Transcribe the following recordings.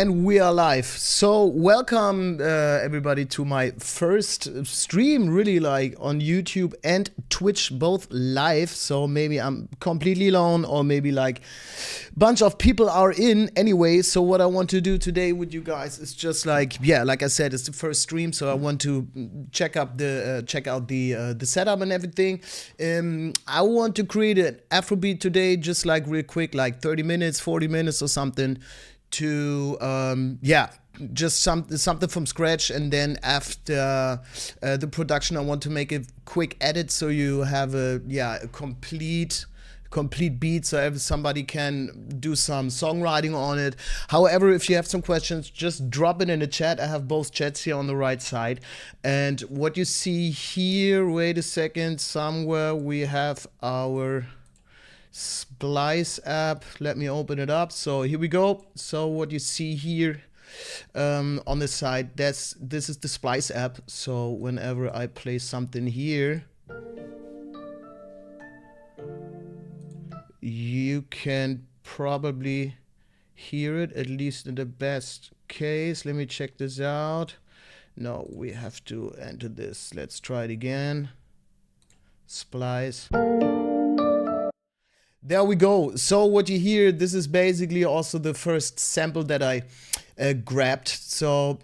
And we are live. So welcome everybody to my first stream, really, like on YouTube and Twitch, both live. So maybe I'm completely alone, or maybe like a bunch of people are in anyway. So what I want to do today with you guys is just like, yeah, like I said, it's the first stream, so I want to check out the setup and everything. I want to create an Afrobeat today, just like real quick, like 30 minutes, 40 minutes or something, to just something from scratch. And then after the production, I want to make a quick edit so you have a complete beat, so somebody can do some songwriting on it. However, if you have some questions, just drop it in the chat. I have both chats here on the right side. And what you see here, wait a second, somewhere we have our Splice app. Let me open it up. So here we go. So what you see here on the side, this is the Splice app. So whenever I play something here, you can probably hear it, at least in the best case. Let me check this out. No, we have to enter this. Let's try it again. Splice. There we go. So what you hear, this is basically also the first sample that I grabbed. So,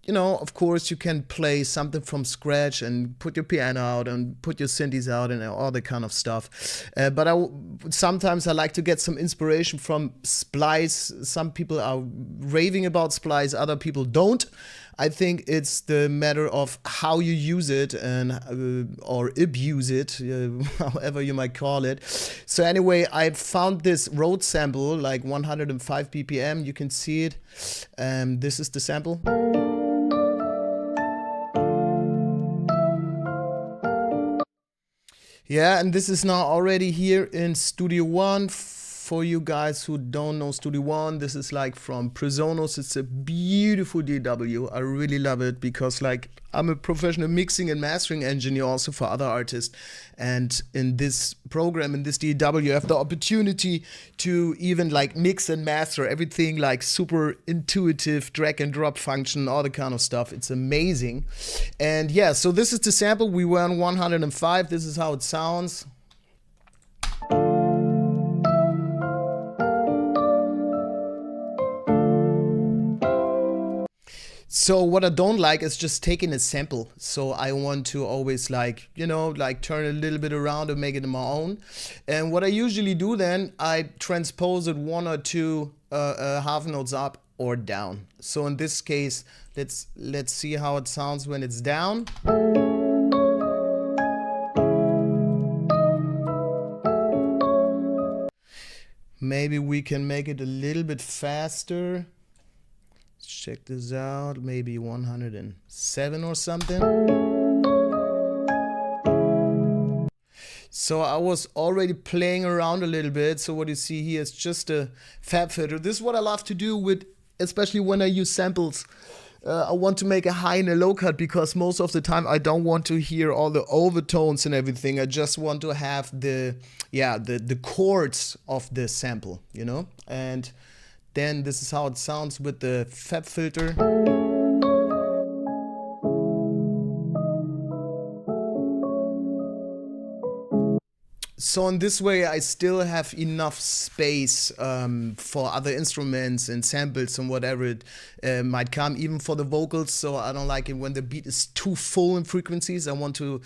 you know, of course, you can play something from scratch and put your piano out and put your synthes out and all that kind of stuff. But sometimes I like to get some inspiration from Splice. Some people are raving about Splice, other people don't. I think it's the matter of how you use it and or abuse it, however you might call it. So anyway, I found this Rhodes sample, like 105 BPM. You can see it. This is the sample. Yeah, and this is now already here in Studio One. For you guys who don't know Studio One, this is like from Presonus. It's a beautiful DAW. I really love it because like I'm a professional mixing and mastering engineer also for other artists. And in this program, in this DAW, you have the opportunity to even like mix and master everything, like super intuitive drag and drop function, all the kind of stuff. It's amazing. And yeah, so this is the sample. We were on 105. This is how it sounds. So what I don't like is just taking a sample. So I want to always like, you know, like turn a little bit around and make it my own. And what I usually do then, I transpose it one or two half notes up or down. So in this case, let's see how it sounds when it's down. Maybe we can make it a little bit faster. Check this out, maybe 107 or something. So I was already playing around a little bit. So what you see here is just a fab filter. This is what I love to do with, especially when I use samples. I want to make a high and a low cut because most of the time I don't want to hear all the overtones and everything. I just want to have the chords of the sample, you know? And then this is how it sounds with the fab filter. So in this way, I still have enough space for other instruments and samples and whatever it might come, even for the vocals. So I don't like it when the beat is too full in frequencies. I want to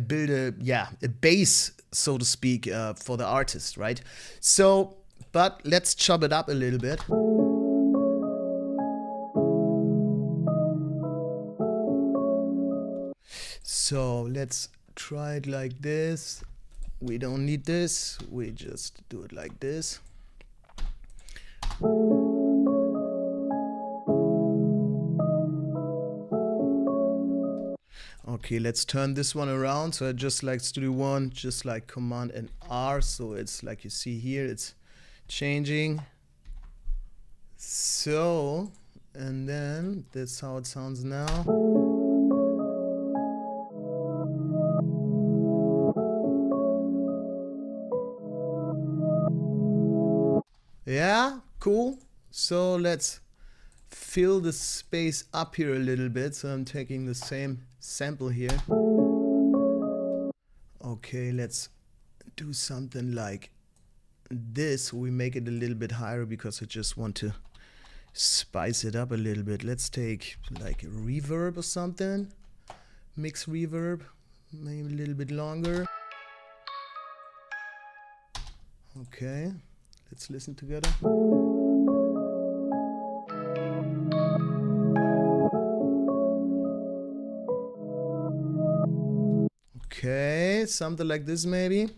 build a bass, so to speak, for the artist, right? So, but let's chop it up a little bit. So let's try it like this. We don't need this. We just do it like this. Okay, let's turn this one around. So I just like Studio One, just like Command and R. So it's like you see here, it's changing. So, and then that's how it sounds now. Yeah, cool. So let's fill the space up here a little bit. So I'm taking the same sample here. Okay, let's do something like this. We make it a little bit higher because I just want to spice it up a little bit. Let's take like a reverb or something. Mix reverb, maybe a little bit longer. Okay, let's listen together. Okay, something like this maybe.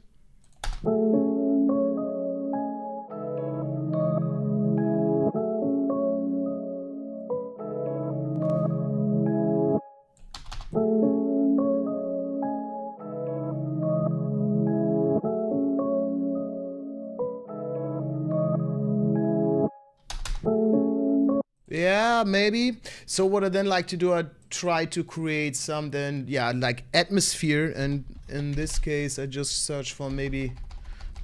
Yeah, maybe. So what I then like to do, I try to create something, yeah, like atmosphere. And in this case, I just search for maybe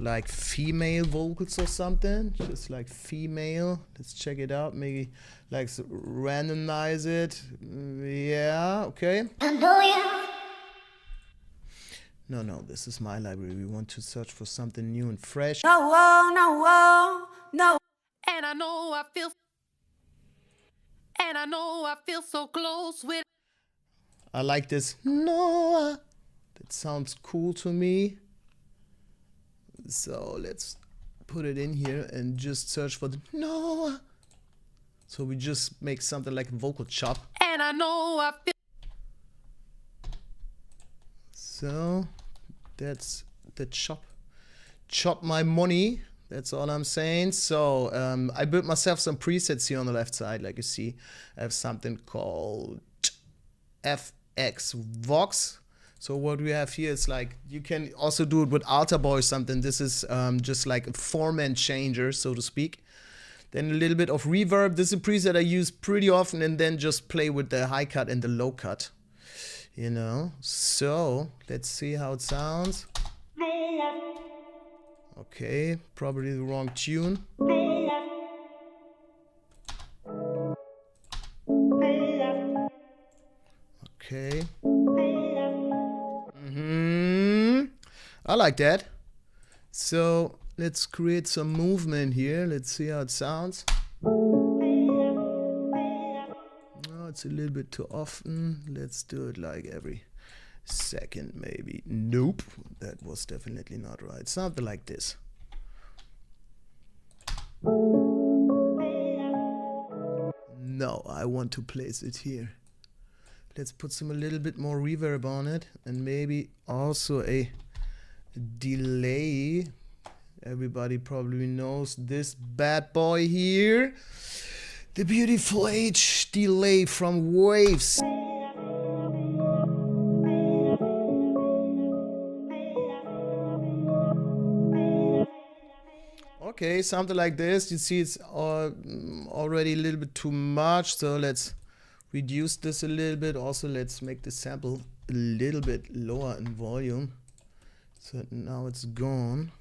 like female vocals or something. Just like female. Let's check it out. Maybe like randomize it. Yeah, okay. No, this is my library. We want to search for something new and fresh. No. And I know I feel so close with. I like this. No, that sounds cool to me. So let's put it in here and just search for the no. So we just make something like a vocal chop. And I know I feel. So that's the chop. Chop my money. That's all I'm saying. So I built myself some presets here on the left side. Like you see, I have something called FX Vox. So what we have here is like, you can also do it with Alter Boy or something. This is just like a format changer, so to speak. Then a little bit of reverb. This is a preset I use pretty often, and then just play with the high cut and the low cut. You know, so let's see how it sounds. Okay, probably the wrong tune. Okay. I like that. So let's create some movement here. Let's see how it sounds. Oh, it's a little bit too often. Let's do it like every second maybe. Nope, that was definitely not right. Something like this. No, I want to place it here. Let's put a little bit more reverb on it, and maybe also a delay. Everybody probably knows this bad boy here. The beautiful H delay from Waves. Okay, something like this. You see it's already a little bit too much, so let's reduce this a little bit. Also, let's make the sample a little bit lower in volume. So now it's gone.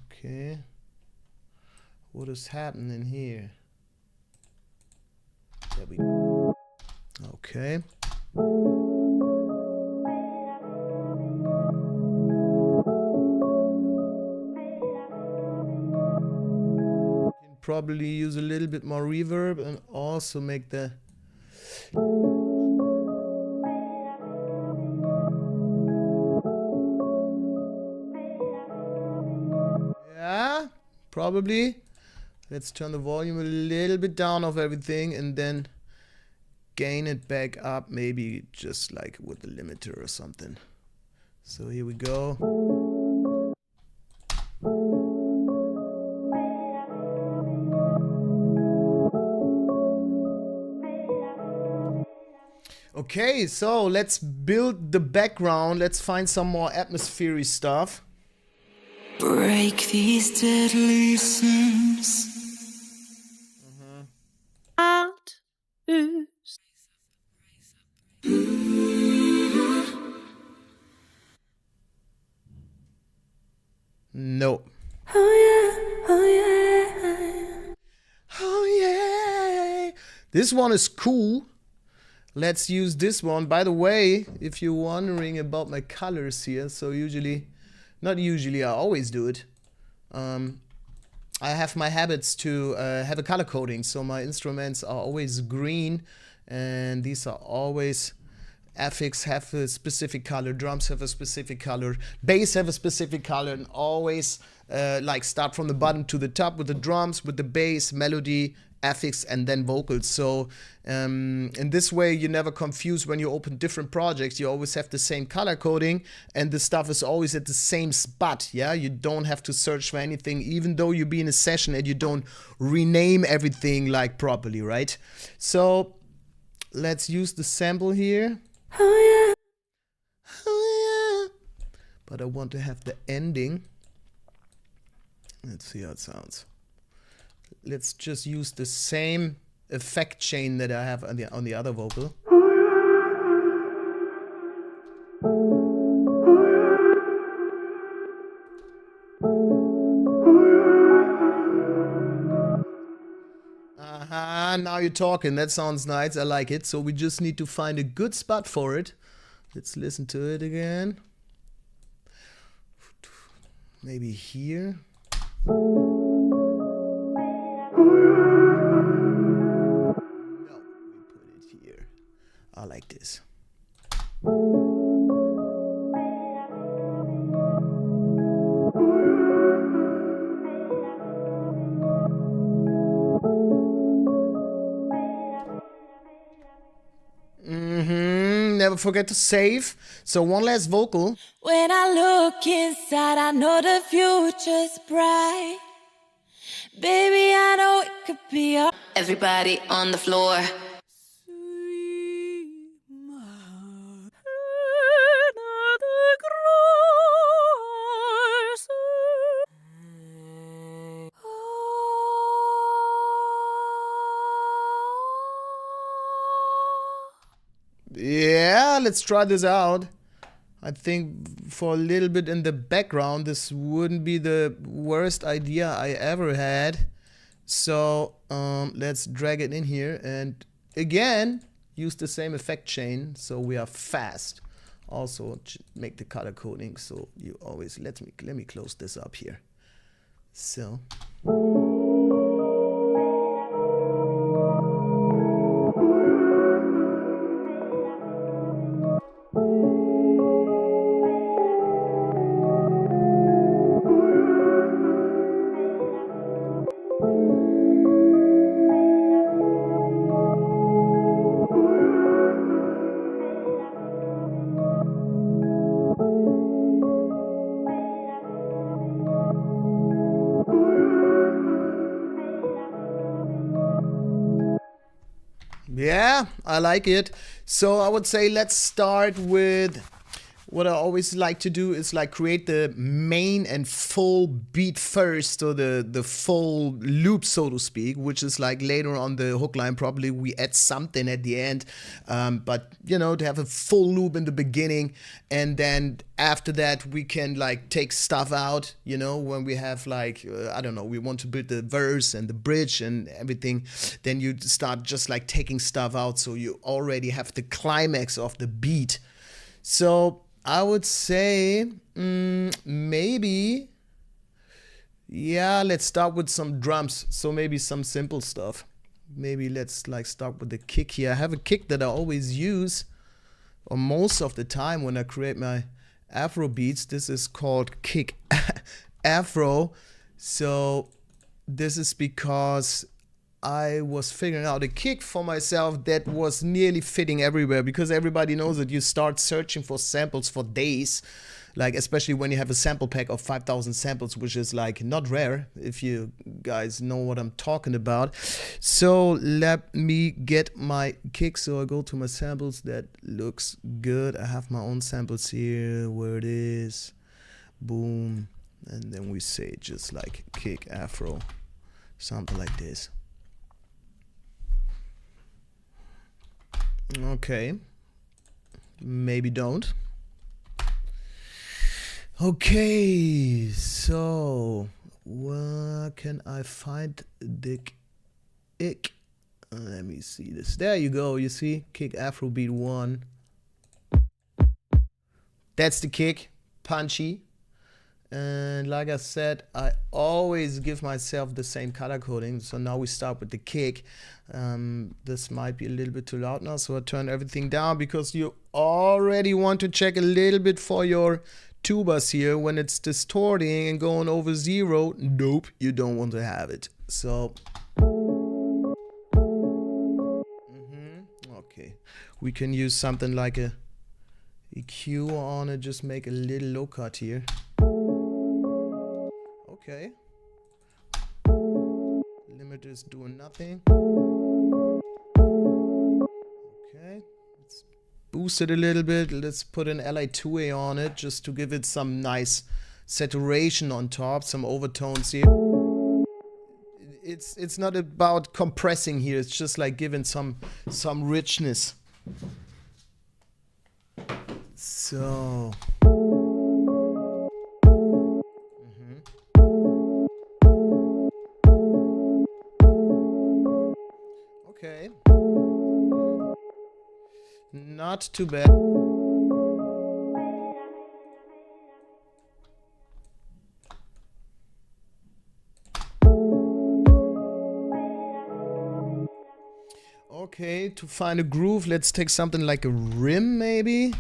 Okay. What is happening here? There we go. Okay. Probably use a little bit more reverb and also make the yeah, probably. Let's turn the volume a little bit down of everything and then gain it back up, maybe just like with the limiter or something. So here we go. Okay, so let's build the background. Let's find some more atmospheric stuff. Break these deadly sins. Out. No. Oh yeah. Oh yeah. This one is cool. Let's use this one. By the way, if you're wondering about my colors here, so not usually, I always do it. I have my habits to have a color coding, so my instruments are always green, and these are always affix have a specific color, drums have a specific color, bass have a specific color, and always like start from the bottom to the top with the drums, with the bass, melody, affix, and then vocals. So in this way, you're never confused when you open different projects. You always have the same color coding, and the stuff is always at the same spot. Yeah, you don't have to search for anything, even though you be in a session and you don't rename everything like properly, right? So let's use the sample here. Oh Oh, yeah. But I want to have the ending. Let's see how it sounds. Let's just use the same effect chain that I have on the other vocal. Now you're talking. That sounds nice. I like it. So we just need to find a good spot for it. Let's listen to it again. Maybe here. No, we put it here. I like this. Never forget to save. So one last vocal. When I look inside, I know the future's bright. Baby, I know it could be all. Everybody on the floor. Yeah, let's try this out. I think for a little bit in the background, this wouldn't be the worst idea I ever had. So let's drag it in here and again use the same effect chain so we are fast. Also make the color coding so you always let me close this up here. So yeah, I like it. So I would say let's start with what I always like to do is like create the main and full beat first, so the full loop, so to speak, which is like later on the hook line, probably we add something at the end. But you know, to have a full loop in the beginning, and then after that we can like take stuff out, you know, when we have like, I don't know, we want to build the verse and the bridge and everything, then you start just like taking stuff out so you already have the climax of the beat. So I would say maybe, yeah, let's start with some drums. So maybe some simple stuff. Maybe let's like start with the kick here. I have a kick that I always use, or most of the time when I create my Afro beats. This is called kick Afro. So this is because I was figuring out a kick for myself that was nearly fitting everywhere, because everybody knows that you start searching for samples for days, like especially when you have a sample pack of 5,000 samples, which is like not rare, if you guys know what I'm talking about. So let me get my kick. So I go to my samples. That looks good. I have my own samples here. Where it is. Boom. And then we say just like kick Afro, something like this. Okay, maybe don't. Okay, so where can I find the kick? Let me see this. There you go. You see, kick Afrobeat 1. That's the kick, punchy. And like I said, I always give myself the same color coding. So now we start with the kick. This might be a little bit too loud now, so I turn everything down because you already want to check a little bit for your tubas here. When it's distorting and going over 0, nope, you don't want to have it. So, okay, we can use something like a EQ on it, just make a little low cut here. Okay. Limiter is doing nothing. Okay. Let's boost it a little bit. Let's put an LA2A on it just to give it some nice saturation on top, some overtones here. It's not about compressing here. It's just like giving some richness. So. Okay. Not too bad. Okay, to find a groove, let's take something like a rim maybe.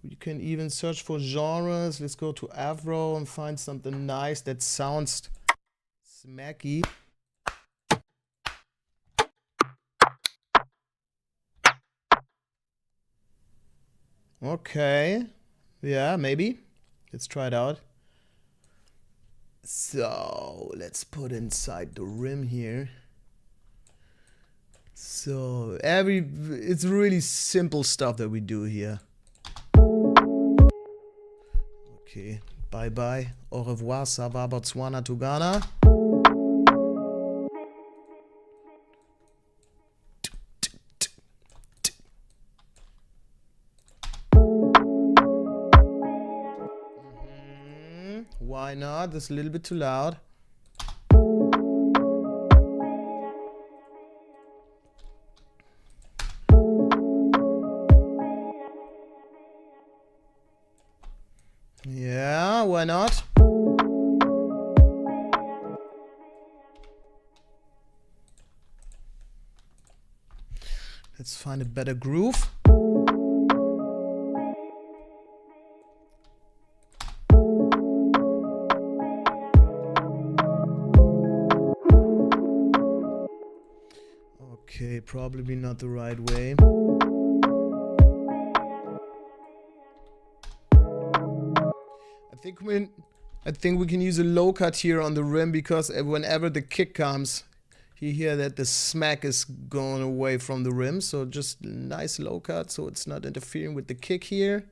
You can even search for genres. Let's go to Afro and find something nice that sounds smacky. Okay, yeah, maybe. Let's try it out. So let's put inside the rim here. So it's really simple stuff that we do here. Okay, bye bye, au revoir, ça va, Botswana to Ghana. Why not? That's a little bit too loud. Yeah, why not? Let's find a better groove. Okay, probably not the right way. I think we can use a low cut here on the rim because whenever the kick comes, you hear that the smack is going away from the rim. So just nice low cut so it's not interfering with the kick here.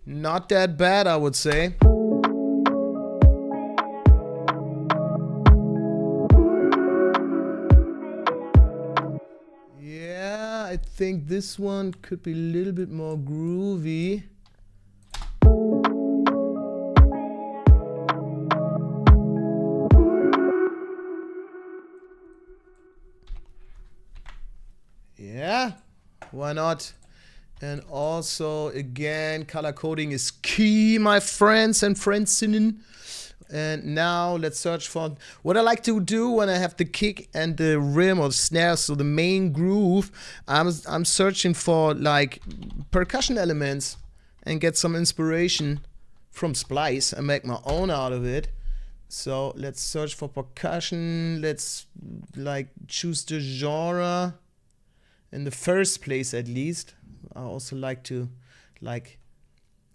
Not that bad, I would say. Yeah, I think this one could be a little bit more groovy. Yeah, why not? And also, again, color coding is key, my friends and friendsinnen. And now let's search for what I like to do when I have the kick and the rim or snare, so the main groove. I'm searching for like percussion elements and get some inspiration from Splice and make my own out of it. So let's search for percussion. Let's like choose the genre in the first place at least. I also like to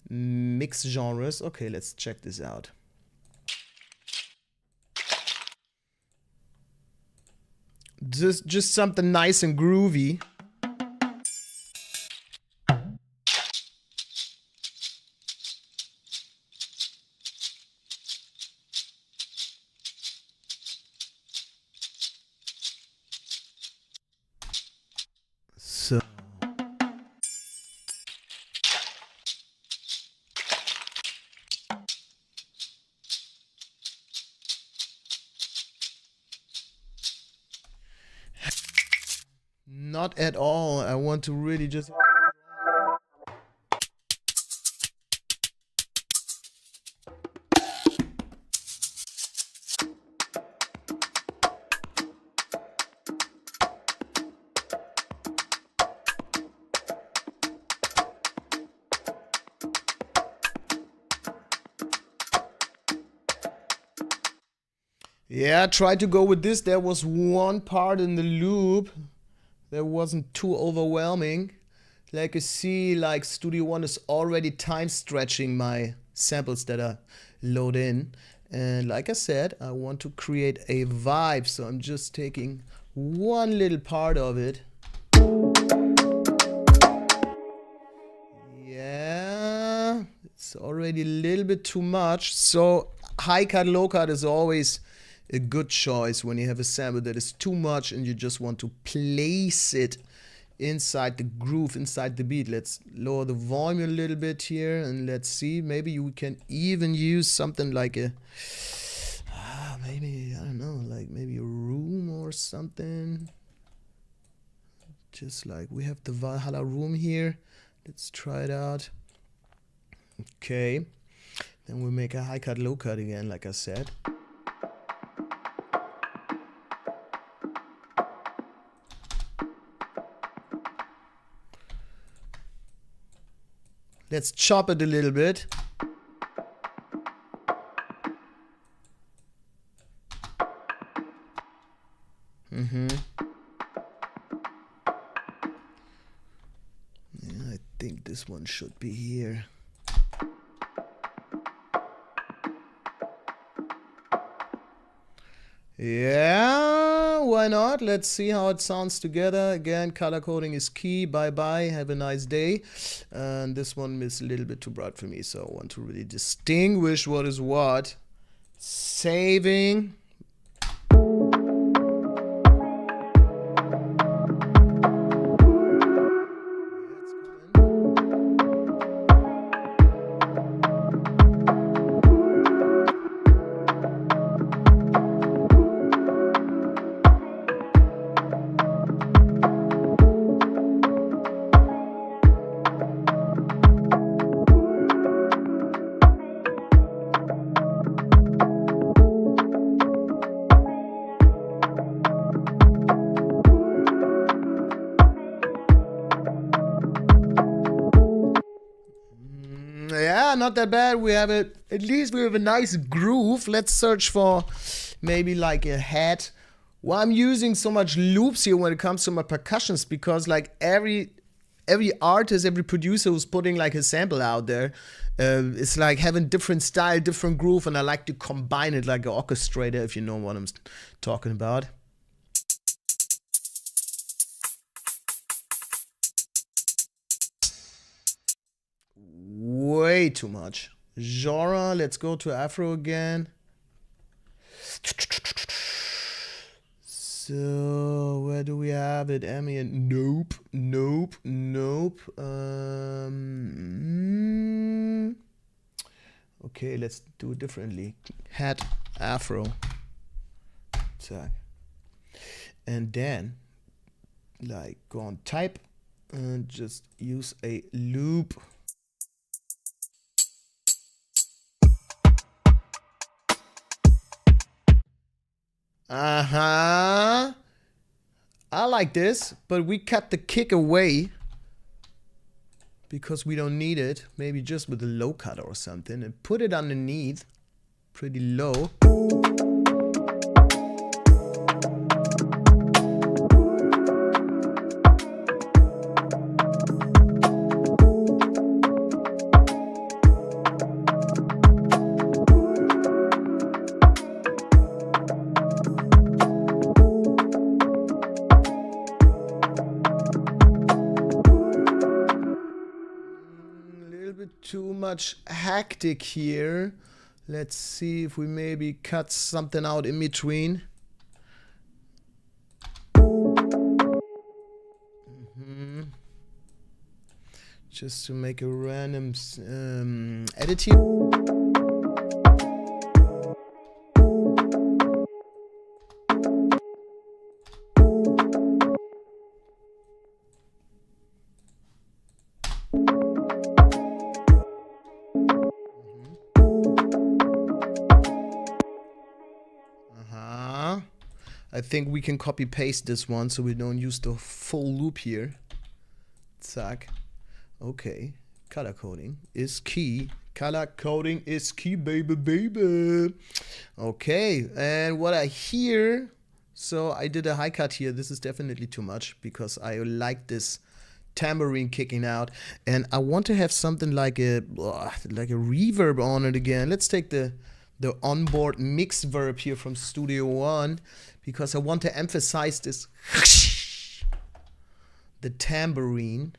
mix genres. Okay, let's check this out. Just something nice and groovy. not at all. I want to really just... Yeah, try to go with this. There was one part in the loop that wasn't too overwhelming. Like you see, like Studio One is already time stretching my samples that I load in. And like I said, I want to create a vibe. So I'm just taking one little part of it. Yeah, it's already a little bit too much. So high cut, low cut is always a good choice when you have a sample that is too much and you just want to place it inside the groove, inside the beat. Let's lower the volume a little bit here and let's see. Maybe you can even use something like a, maybe, I don't know, like maybe a room or something. Just like we have the Valhalla room here. Let's try it out. Okay. Then we'll make a high cut, low cut again, like I said. Let's chop it a little bit. Yeah, I think this one should be here. Yeah, why not? Let's see how it sounds together. Again, color coding is key. Bye bye. Have a nice day. And this one is a little bit too bright for me, so I want to really distinguish what is what. Saving. Yeah, not that bad. We have it. At least we have a nice groove. Let's search for maybe like a head. Why I'm using so much loops here when it comes to my percussions, because like every artist, every producer who's putting like a sample out there, it's like having different style, different groove, and I like to combine it like an orchestrator, if you know what I'm talking about. Way too much. Genre, let's go to Afro again. So, where do we have it? Ambient. Nope, nope, nope. Okay, let's do it differently. Head Afro. So, and then, like, go on type and just use a loop. I like this, but we cut the kick away because we don't need it. Maybe just with a low cut or something and put it underneath pretty low. Too much hectic here. Let's see if we maybe cut something out in between. Just to make a random edit here. I think we can copy paste this one so we don't use the full loop here. Zack. Okay. Color coding is key. Color coding is key, baby, baby. Okay. And what I hear, so I did a high cut here. This is definitely too much because I like this tambourine kicking out, and I want to have something like a reverb on it again. Let's take the onboard mix verb here from Studio One because I want to emphasize this the tambourine.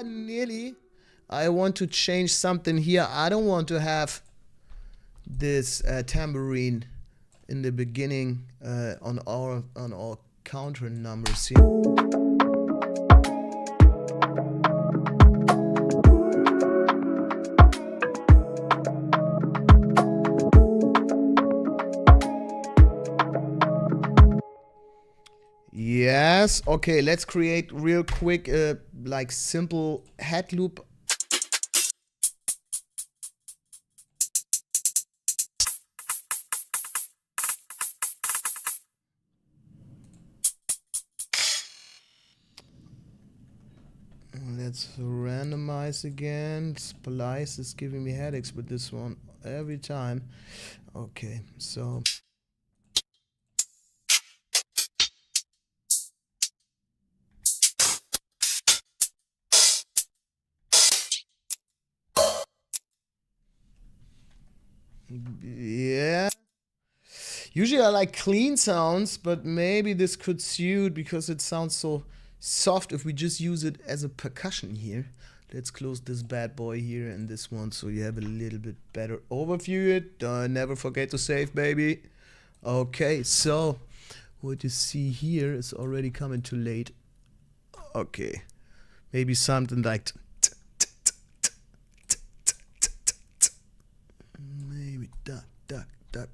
Nearly. I want to change something here. I don't want to have this tambourine in the beginning on our counter numbers here. Yes. Okay, let's create real quick like simple head loop. Let's randomize again. Splice is giving me headaches with this one every time. Okay, so yeah. Usually I like clean sounds, but maybe this could suit because it sounds so soft if we just use it as a percussion here. Let's close this bad boy here and this one so you have a little bit better overview it. Never forget to save, baby. Okay, so what you see here is already coming too late. Okay, maybe something like maybe duck, duck, duck.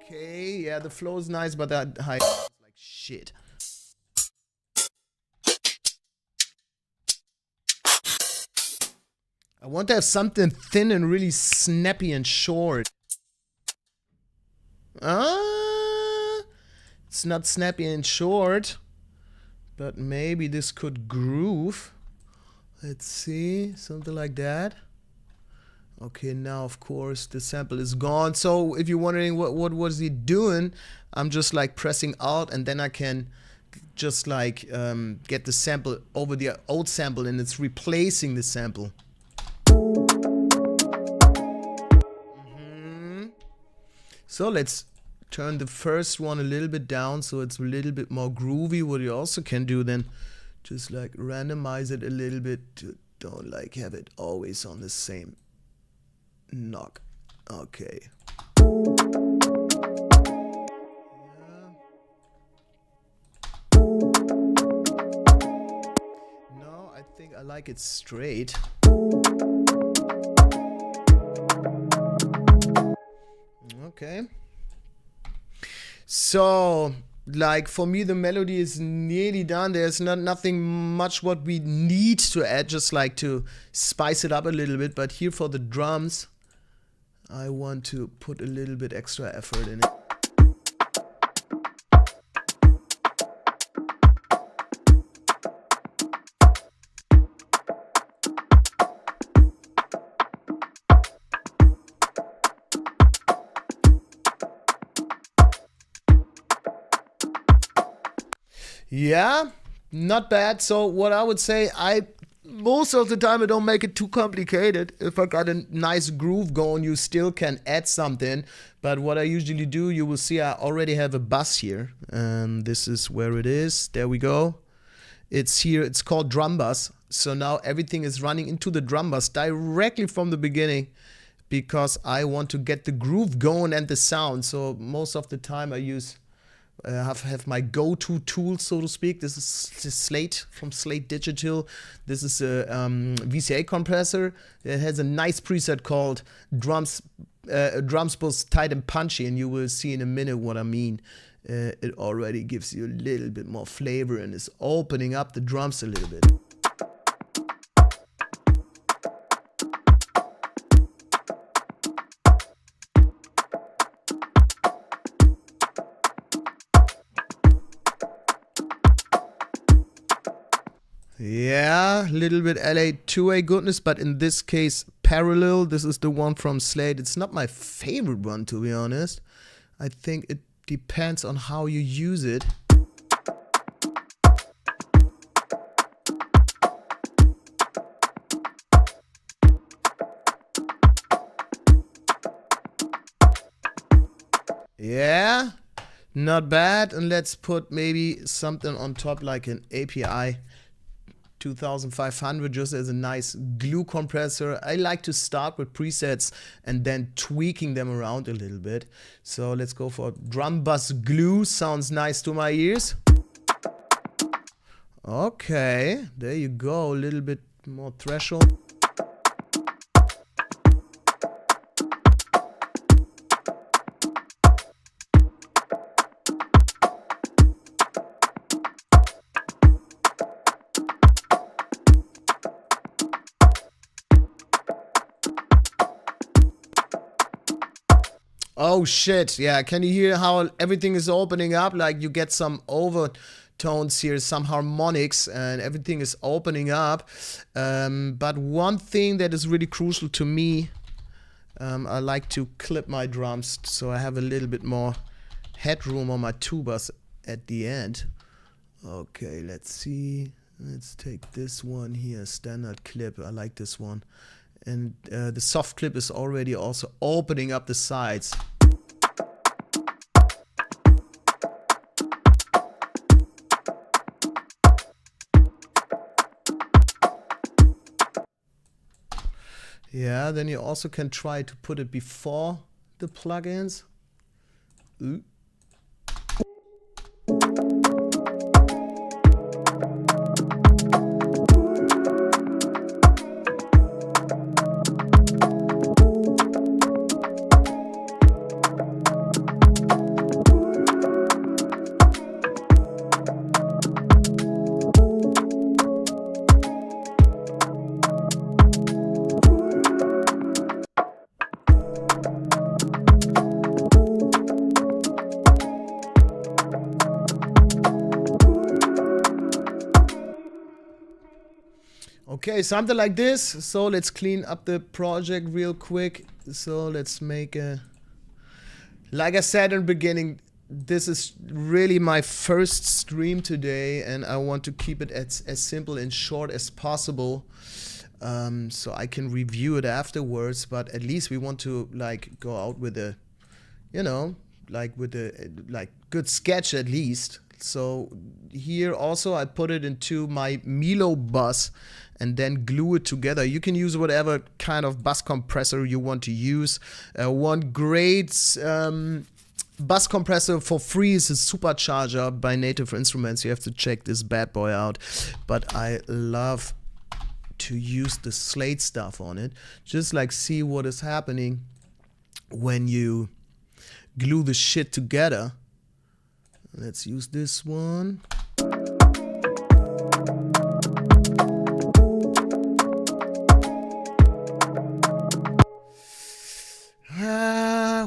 Okay, yeah, the flow is nice, but that high is like shit. I want to have something thin and really snappy and short. It's not snappy and short, but maybe this could groove. Let's see, something like that. Okay, now of course the sample is gone. So if you're wondering what was he doing, I'm just like pressing Alt and then I can just like get the sample over the old sample and it's replacing the sample. So let's turn the first one a little bit down so it's a little bit more groovy. What you also can do then, just like randomize it a little bit to don't like have it always on the same knock. Okay. No, I think I like it straight. Okay. So, like for me, the melody is nearly done. There's nothing much what we need to add, just like to spice it up a little bit. But here for the drums, I want to put a little bit extra effort in it. Yeah, not bad. So what I would say, most of the time I don't make it too complicated. If I got a nice groove going, you still can add something. But what I usually do, you will see I already have a bass here. And this is where it is. There we go. It's here. It's called drum bass. So now everything is running into the drum bass directly from the beginning because I want to get the groove going and the sound. So most of the time I use have my go-to tool, so to speak. This is the Slate from Slate Digital. This is a VCA compressor. It has a nice preset called drums bus tight and punchy, and you will see in a minute what I mean. It already gives you a little bit more flavor and is opening up the drums a little bit. Yeah, a little bit LA 2A goodness, but in this case, parallel. This is the one from Slate. It's not my favorite one, to be honest. I think it depends on how you use it. Yeah, not bad. And let's put maybe something on top like an API 2500 just as a nice glue compressor. I like to start with presets and then tweaking them around a little bit. So let's go for drum bus glue. Sounds nice to my ears. Okay, there you go. A little bit more threshold. Oh shit, yeah, can you hear how everything is opening up? Like you get some overtones here, some harmonics, and everything is opening up. But one thing that is really crucial to me, I like to clip my drums so I have a little bit more headroom on my tubas at the end. Okay, let's see. Let's take this one here, standard clip. I like this one. And the soft clip is already also opening up the sides. Yeah, then you also can try to put it before the plugins. Ooh. Okay, something like this. So let's clean up the project real quick. So let's make a, like I said in the beginning, this is really my first stream today and I want to keep it as simple and short as possible. So I can review it afterwards, but at least we want to like go out with a, you know, like with a like good sketch at least. So here also I put it into my Milo bus and then glue it together. You can use whatever kind of bus compressor you want to use. One great bus compressor for free is a Supercharger by Native Instruments. You have to check this bad boy out. But I love to use the Slate stuff on it. Just like see what is happening when you glue the shit together. Let's use this one.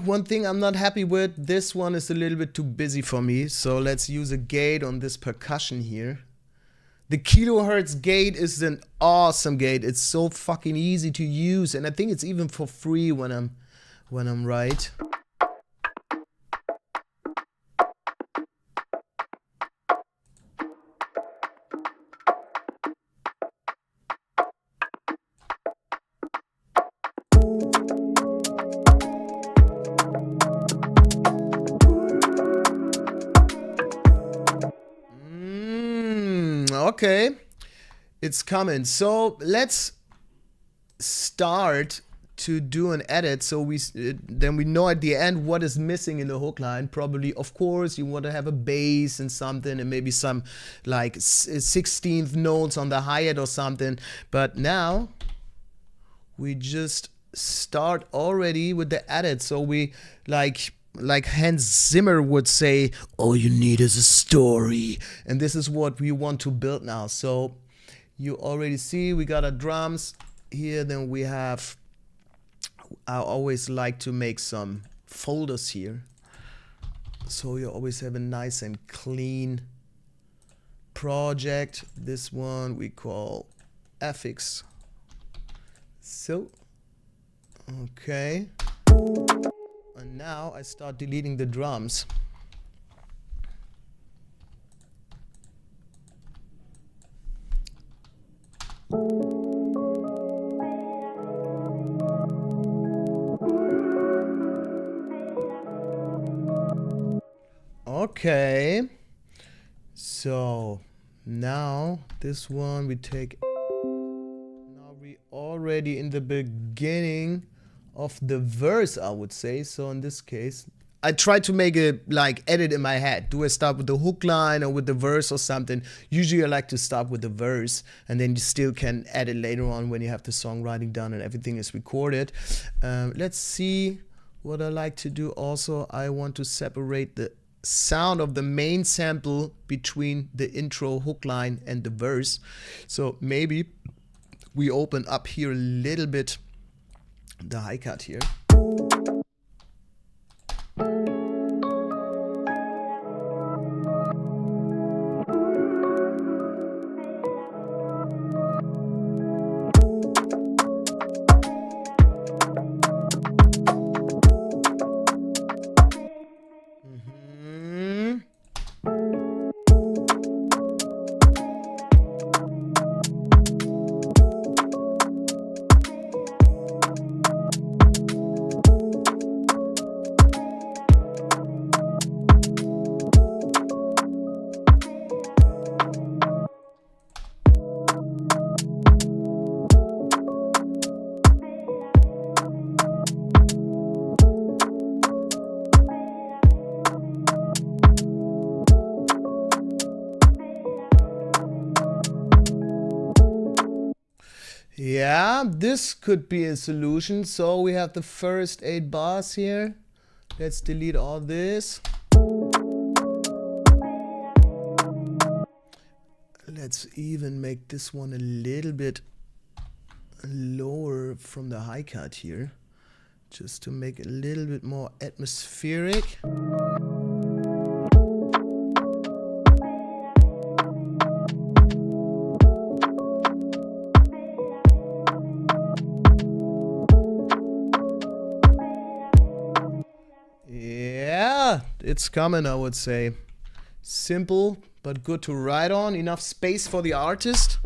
One thing I'm not happy with, this one is a little bit too busy for me. So let's use a gate on this percussion here. The kilohertz gate is an awesome gate. It's so fucking easy to use, and I think it's even for free when I'm right. Okay, it's coming. So let's start to do an edit, so then we know at the end what is missing in the hook line. Probably, of course, you want to have a bass and something, and maybe some like 16th notes on the hi-hat or something. But now we just start already with the edit. So we like Hans Zimmer would say, all you need is a story, and this is what we want to build now. So you already see we got our drums here, then we have, I always like to make some folders here, so you always have a nice and clean project. This one we call FX. So, okay. And now I start deleting the drums. Okay, so now this one we take. Now we already in the beginning of the verse, I would say. So in this case, I try to make a like edit in my head. Do I start with the hook line or with the verse or something? Usually I like to start with the verse, and then you still can edit later on when you have the songwriting done and everything is recorded. Let's see what I like to do. Also, I want to separate the sound of the main sample between the intro hook line and the verse. So maybe we open up here a little bit the high cut here. Yeah, this could be a solution. So we have the first 8 bars here. Let's delete all this. Let's even make this one a little bit lower from the high cut here, just to make it a little bit more atmospheric. Yeah, it's coming, I would say. Simple, but good to write on. Enough space for the artist.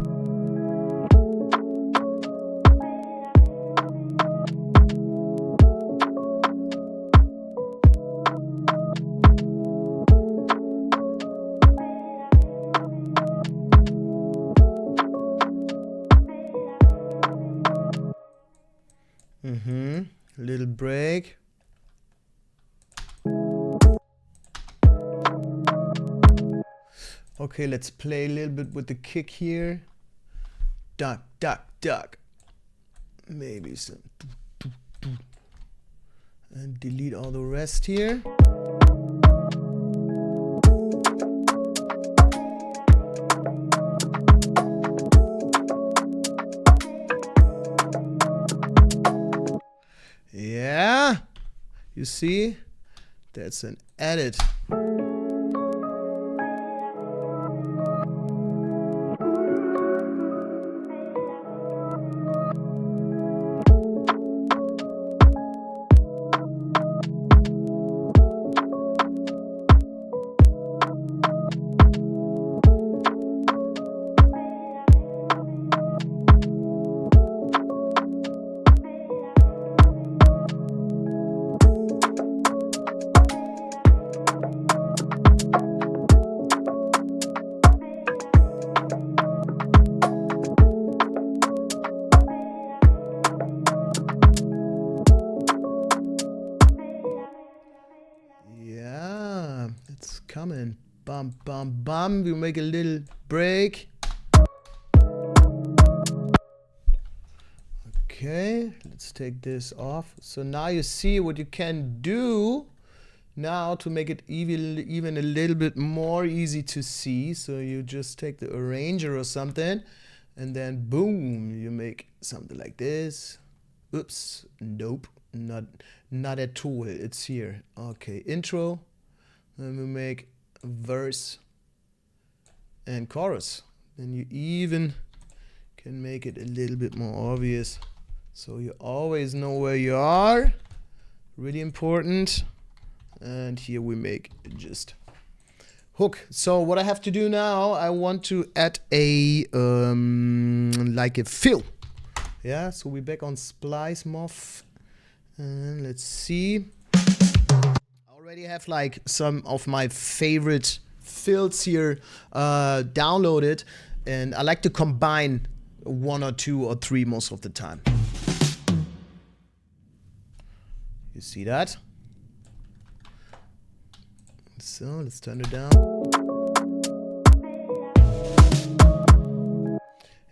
Little break. Okay, let's play a little bit with the kick here. Duck, duck, duck. Maybe some. And delete all the rest here. Yeah, you see, that's an edit. It's coming. Bum, bum, bum. We make a little break. Okay, let's take this off. So now you see what you can do now to make it even a little bit more easy to see. So you just take the arranger or something, and then boom, you make something like this. Oops, nope, not at all. It's here. Okay, intro. Then we make verse and chorus. Then you even can make it a little bit more obvious, so you always know where you are. Really important. And here we make just hook. So what I have to do now, I want to add a like a fill. Yeah, so we're back on Splice Moth, and let's see. I already have like some of my favorite fills here downloaded, and I like to combine 1 or 2 or 3 most of the time. You see that? So let's turn it down.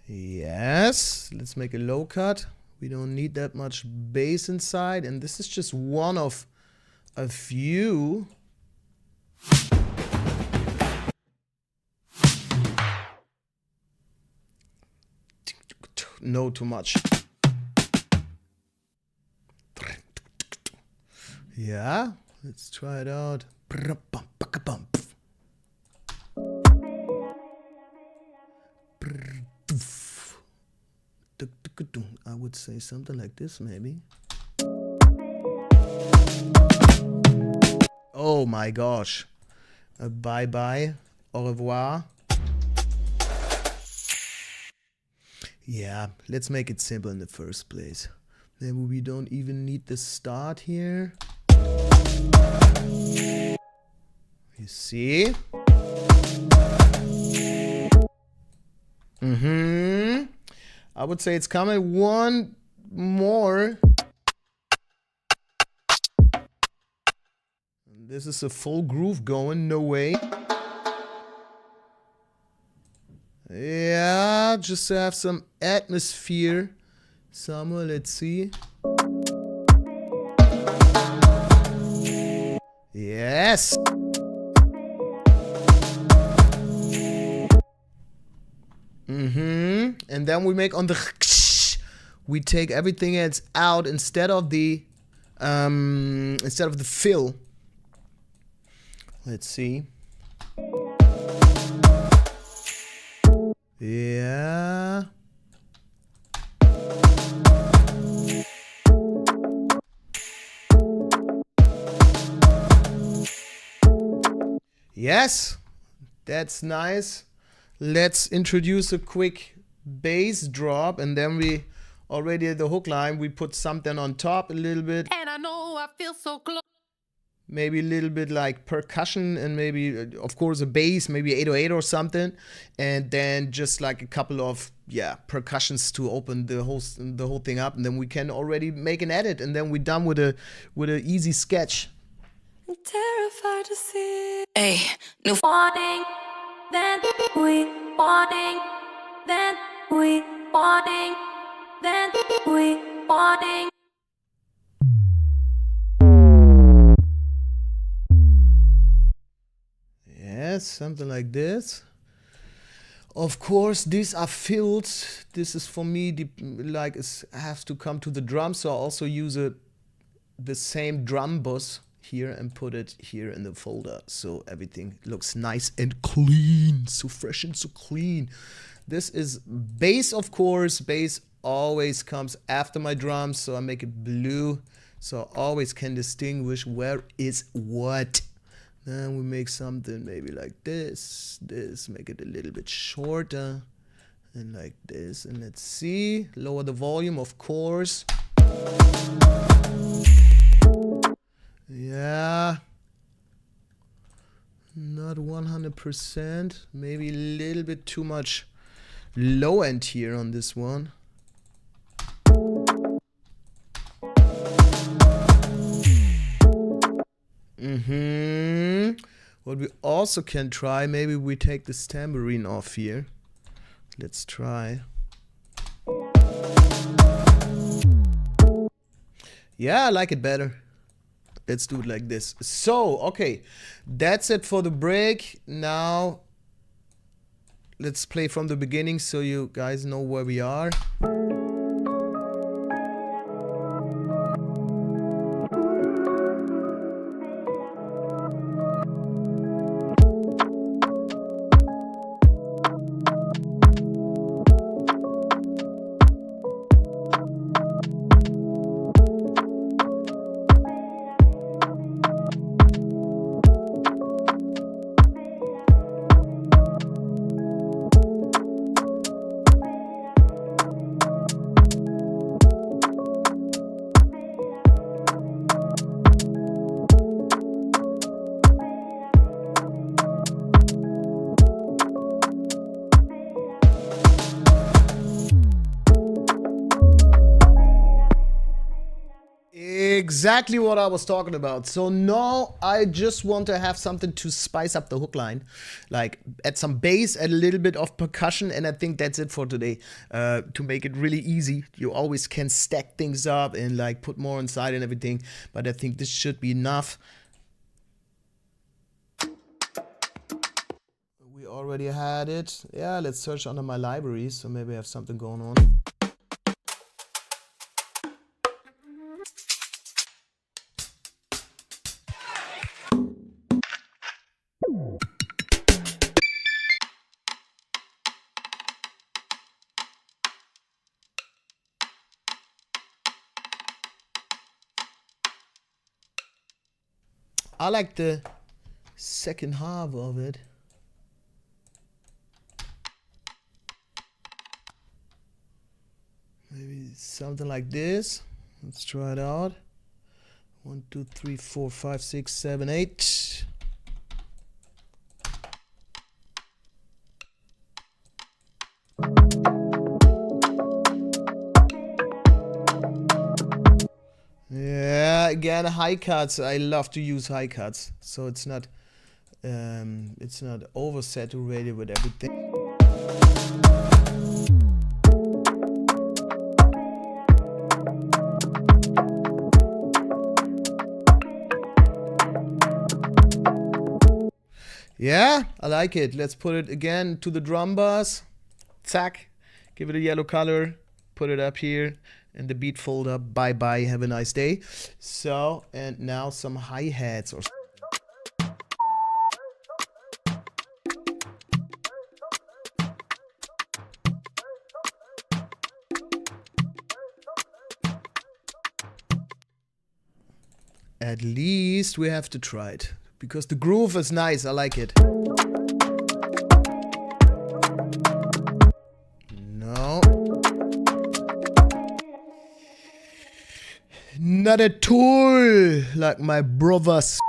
Yes, let's make a low cut. We don't need that much bass inside, and this is just one of a few. No, too much. Yeah, let's try it out. I would say something like this, maybe. Oh my gosh. Bye bye. Au revoir. Yeah, let's make it simple in the first place. Maybe we don't even need the start here. You see? I would say it's coming. One more. This is a full groove going, no way. Yeah, just to have some atmosphere somewhere, let's see. Yes. And then we make on the we take everything else out instead of the fill. Let's see. Yeah. Yes, that's nice. Let's introduce a quick bass drop, and then we already at the hook line, we put something on top a little bit. And I know I feel so close. Maybe a little bit like percussion, and maybe, of course, a bass, maybe 808 or something. And then just like a couple of, percussions to open the whole thing up. And then we can already make an edit, and then we're done with a easy sketch. I'm terrified to see. Hey, new morning, then we morning, then we morning, then we morning. Yes, something like this. Of course, these are fills. This is for me, like, it has to come to the drum, so I also use the same drum bus here and put it here in the folder, so everything looks nice and clean, so fresh and so clean. This is bass, of course. Bass always comes after my drums, so I make it blue, so I always can distinguish where is what. Then we make something maybe like this, make it a little bit shorter, and like this, and let's see, lower the volume, of course. Yeah, not 100%, maybe a little bit too much low end here on this one. What we also can try, maybe we take this tambourine off here. Let's try. Yeah, I like it better. Let's do it like this. So, okay, that's it for the break. Now, let's play from the beginning so you guys know where we are. Exactly what I was talking about. So now I just want to have something to spice up the hook line, like add some bass, add a little bit of percussion, and I think that's it for today. To make it really easy, you always can stack things up and like put more inside and everything, but I think this should be enough. We already had it. Yeah, let's search under my library, so maybe I have something going on. I like the second half of it. Maybe something like this. Let's try it out. 1, 2, 3, 4, 5, 6, 7, 8. Yeah, again, high cuts. I love to use high cuts, so it's not oversaturated with everything. Yeah, I like it. Let's put it again to the drum bass. Zack, give it a yellow color, put it up here in the beat folder. Bye bye, have a nice day. So, and now some hi-hats or at least we have to try it because the groove is nice. I like it. No. Not a tool like my brothers.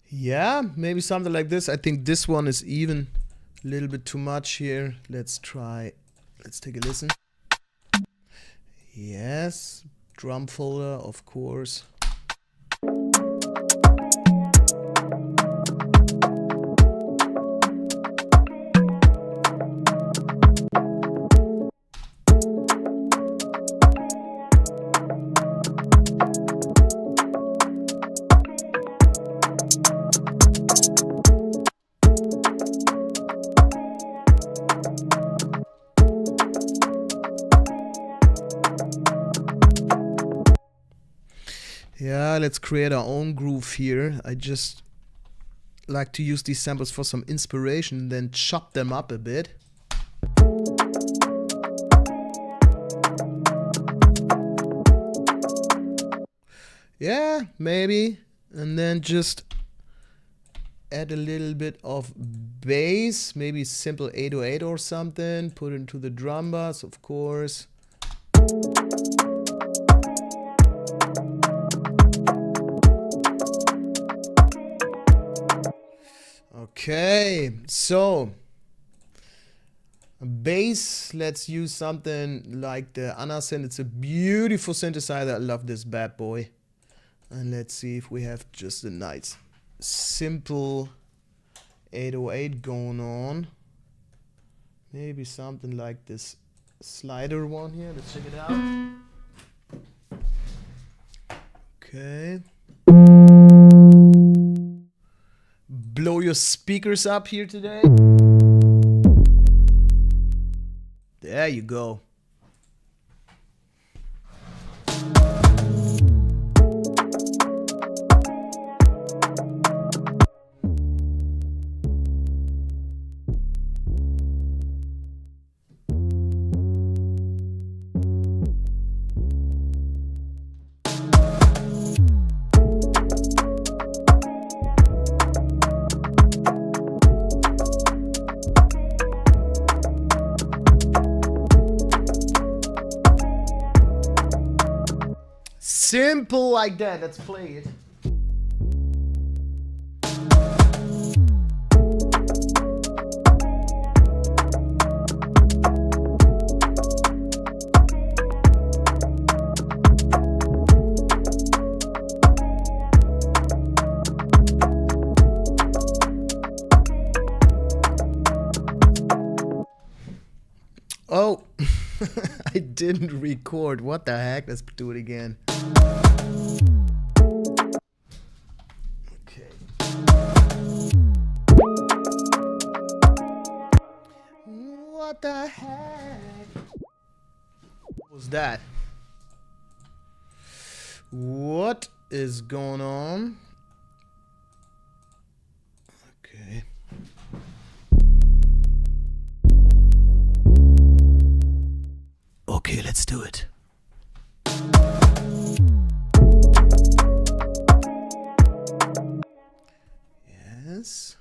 Yeah, maybe something like this. I think this one is even a little bit too much here. Let's try. Let's take a listen. Yes, drum folder, of course. Yeah, let's create our own groove here. I just like to use these samples for some inspiration, then chop them up a bit. Yeah, maybe. And then just add a little bit of bass, maybe simple 808 or something. Put it into the drum bass, of course. Okay, so bass, let's use something like the Anasynth. It's a beautiful synthesizer. I love this bad boy. And let's see if we have just a nice simple 808 going on. Maybe something like this slider one here. Let's check it out. Okay. Blow your speakers up here today. There you go. Simple like that. Let's play it. Oh, I didn't record. What the heck? Let's do it again. Okay. What the heck? What was that? What is going on? Okay. Okay, let's do it. Yes.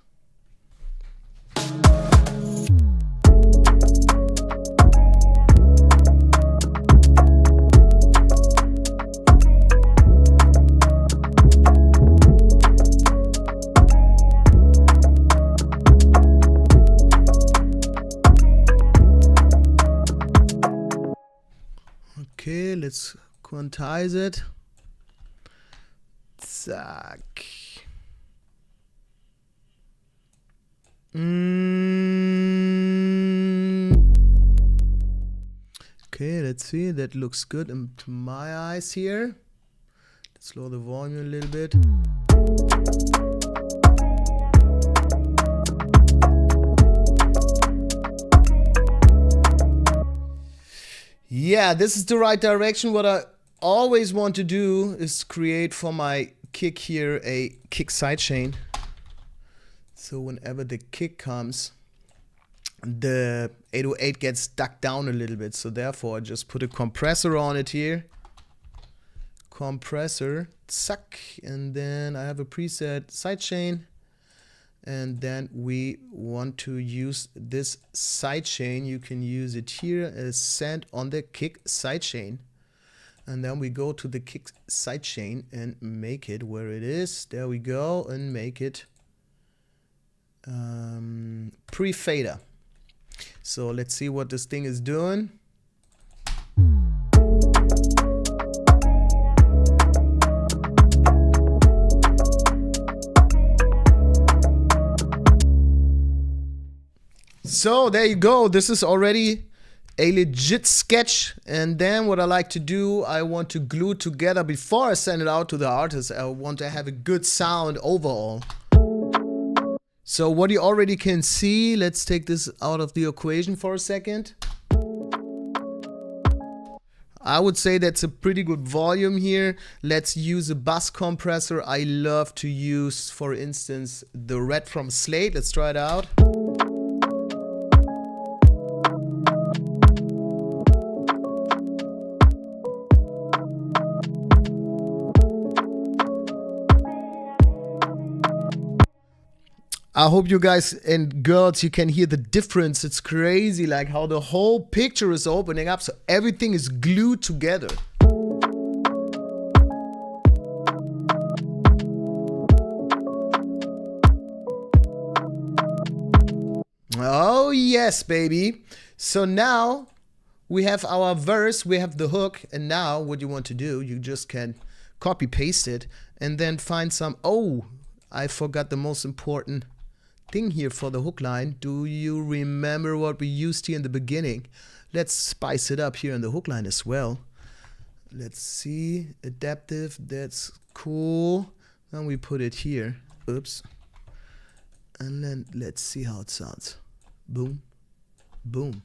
Okay, let's quantize it. Zack. Okay, let's see. That looks good to my eyes here. Let's slow the volume a little bit. Yeah, this is the right direction. What I always want to do is create for my kick here a kick sidechain. So whenever the kick comes, the 808 gets stuck down a little bit. So therefore I just put a compressor on it here. Compressor, suck, and then I have a preset sidechain. And then we want to use this sidechain. You can use it here as send on the kick sidechain. And then we go to the kick sidechain and make it where it is. There we go, and make it pre-fader. So let's see what this thing is doing. So there you go. This is already a legit sketch. And then what I like to do, I want to glue it together before I send it out to the artist. I want to have a good sound overall. So what you already can see, let's take this out of the equation for a second. I would say that's a pretty good volume here. Let's use a bus compressor. I love to use, for instance, the Red from Slate. Let's try it out. I hope you guys and girls, you can hear the difference. It's crazy, like how the whole picture is opening up, so everything is glued together. Oh yes, baby. So now we have our verse, we have the hook, and now what you want to do, you just can copy paste it and then find some, oh, I forgot the most important thing here for the hook line. Do you remember what we used here in the beginning? Let's spice it up here in the hook line as well. Let's see, adaptive, that's cool. Then we put it here, oops. And then let's see how it sounds. Boom, boom.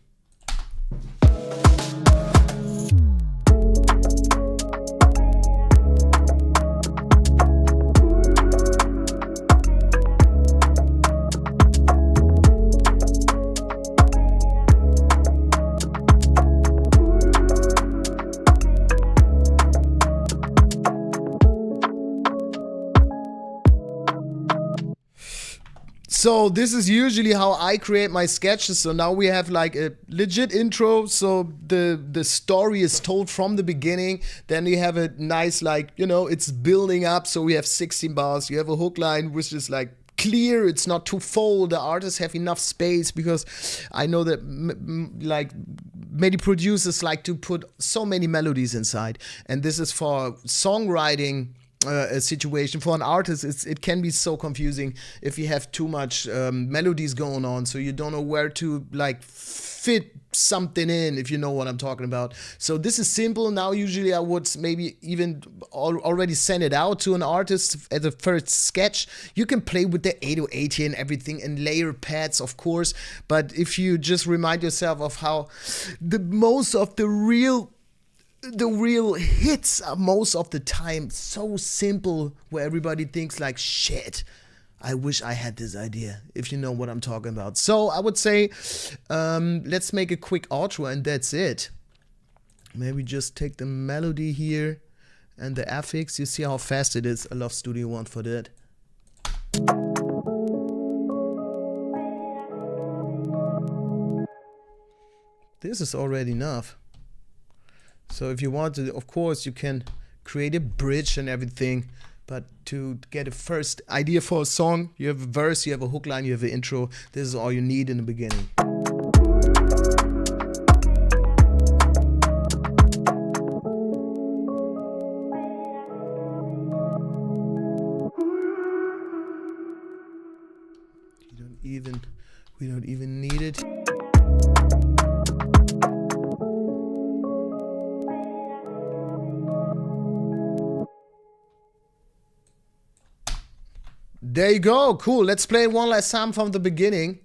So this is usually how I create my sketches. So now we have like a legit intro. So the story is told from the beginning. Then you have a nice, like, you know, it's building up. So we have 16 bars. You have a hook line which is like clear. It's not too full. The artists have enough space, because I know that like many producers like to put so many melodies inside. And this is for songwriting. A situation for an artist, it can be so confusing if you have too much melodies going on, so you don't know where to like fit something in, if you know what I'm talking about. So this is simple. Now usually I would maybe even already send it out to an artist as a first sketch. You can play with the 808 here and everything, and layer pads, of course, but if you just remind yourself of how most of the real hits are most of the time so simple, where everybody thinks like, shit, I wish I had this idea, if you know what I'm talking about. So I would say, let's make a quick outro and that's it. Maybe just take the melody here and the affix. You see how fast it is. I love Studio One for that. This is already enough. So if you want to, of course, you can create a bridge and everything, but to get a first idea for a song, you have a verse, you have a hook line, you have an intro. This is all you need in the beginning. We don't even need it. There you go, cool. Let's play one last time from the beginning,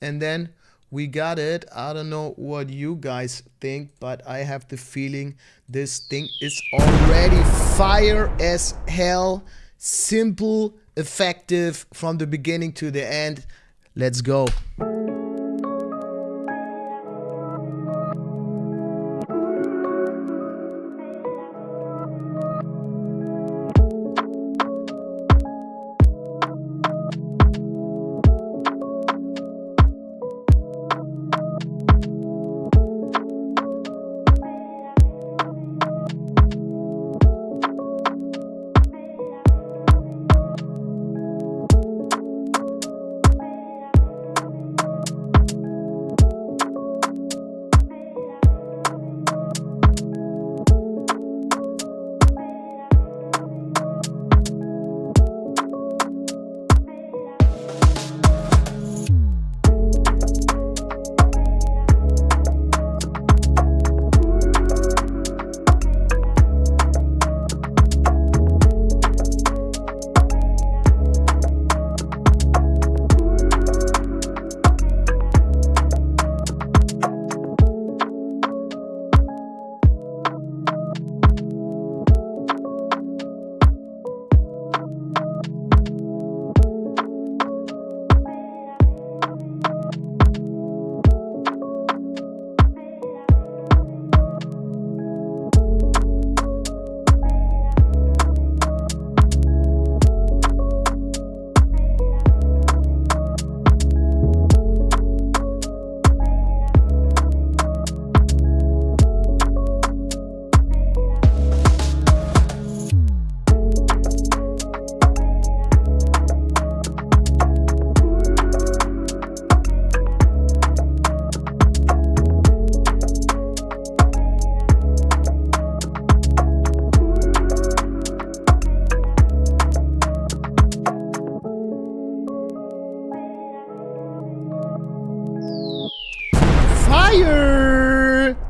and then we got it. I don't know what you guys think, but I have the feeling this thing is already fire as hell. Simple, effective from the beginning to the end. Let's go.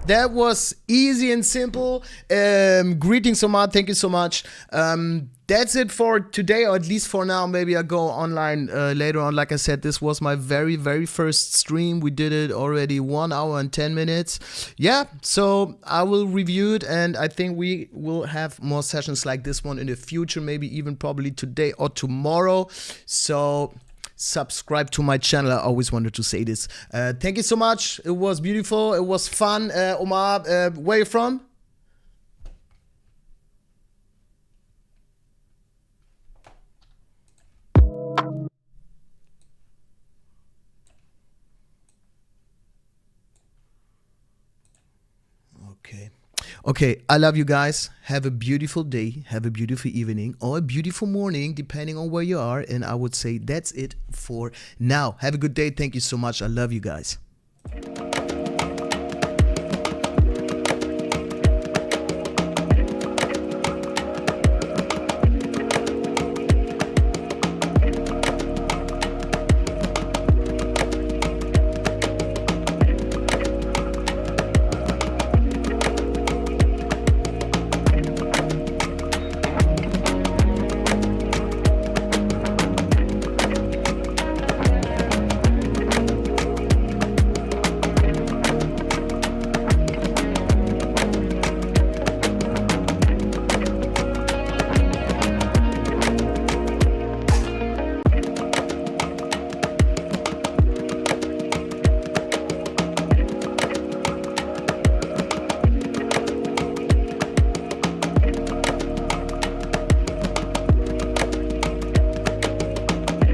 that was easy and simple. Greetings, Omar. Thank you so much. That's it for today, or at least for now. Maybe I'll go online later on. Like I said, this was my very, very first stream. We did it already 1 hour and 10 minutes. Yeah, so I will review it, and I think we will have more sessions like this one in the future, maybe even probably today or tomorrow. So subscribe to my channel. I always wanted to say this. Thank you so much. It was beautiful. It was fun. Omar, where are you from? Okay, I love you guys. Have a beautiful day, have a beautiful evening, or a beautiful morning, depending on where you are. And I would say that's it for now. Have a good day. Thank you so much. I love you guys.